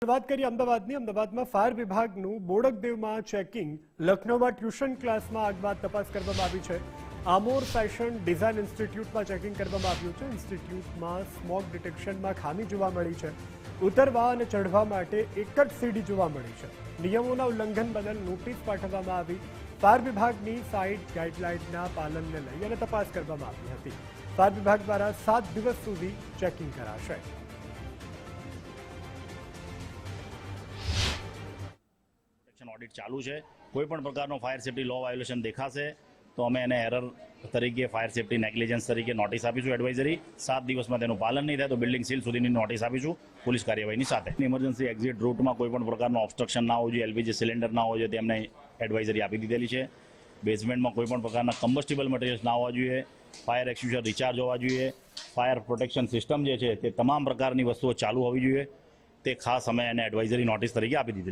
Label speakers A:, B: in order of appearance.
A: વાત કરીએ અમદાવાદની. અમદાવાદમાં ફાયર વિભાગનું બોડકદેવમાં ચેકિંગ, લખનૌમાં ટ્યુશન ક્લાસમાં આગ બાદ તપાસ કરવામાં આવી છે. આમોર ફેશન ડિઝાઇન ઇન્સ્ટિટ્યૂટમાં ચેકિંગ કરવામાં આવ્યું છે. ઇન્સ્ટિટ્યૂટમાં સ્મોક ડિટેક્શનમાં ખામી જોવા મળી છે. ઉતરવા અને ચઢવા માટે એક જ સીડી જોવા મળી છે. નિયમોના ઉલ્લંઘન બદલ નોટિસ પાઠવવામાં આવી. ફાયર વિભાગની સાઇટ ગાઈડલાઇનના પાલનને લઈ અને તપાસ કરવામાં આવી હતી. ફાયર વિભાગ દ્વારા 7 દિવસ સુધી ચેકિંગ કરાશે.
B: ઓડિટ ચાલુ છે. કોઈ પણ પ્રકારનો ફાયર સેફ્ટી લો વાયોલેશન દેખાશે તો અમે એને એરર તરીકે ફાયર સેફ્ટી નેગ્લિજન્સ તરીકે નોટિસ આપીશું. એડવાઇઝરી 7 દિવસમાં તેનું પાલન નહીં થાય તો બિલ્ડિંગ સીલ સુધીની નોટિસ આપીશું પોલીસ કાર્યવાહીની સાથે. ઇમરજન્સી એક્ઝિટ રૂટમાં કોઈ પણ પ્રકારનો ઓબ્સ્ટ્રક્શન ના હોવું જોઈએ, એલપીજી સિલિન્ડર ના હોવો જોઈએ, તેમને એડવાઇઝરી આપી દીધેલી છે. બેઝમેન્ટમાં કોઈ પણ પ્રકારના કમ્બસ્ટિબલ મટીરિયલ્સ ના હોવા જોઈએ, ફાયર એક્સટિંગ્વિશર રિચાર્જ હોવા જોઈએ, ફાયર પ્રોટેક્શન સિસ્ટમ જે છે તે તમામ પ્રકારની વસ્તુઓ ચાલુ હોવી જોઈએ. તે ખાસ અમે એને એડવાઇઝરી નોટિસ તરીકે આપી દીધેલી.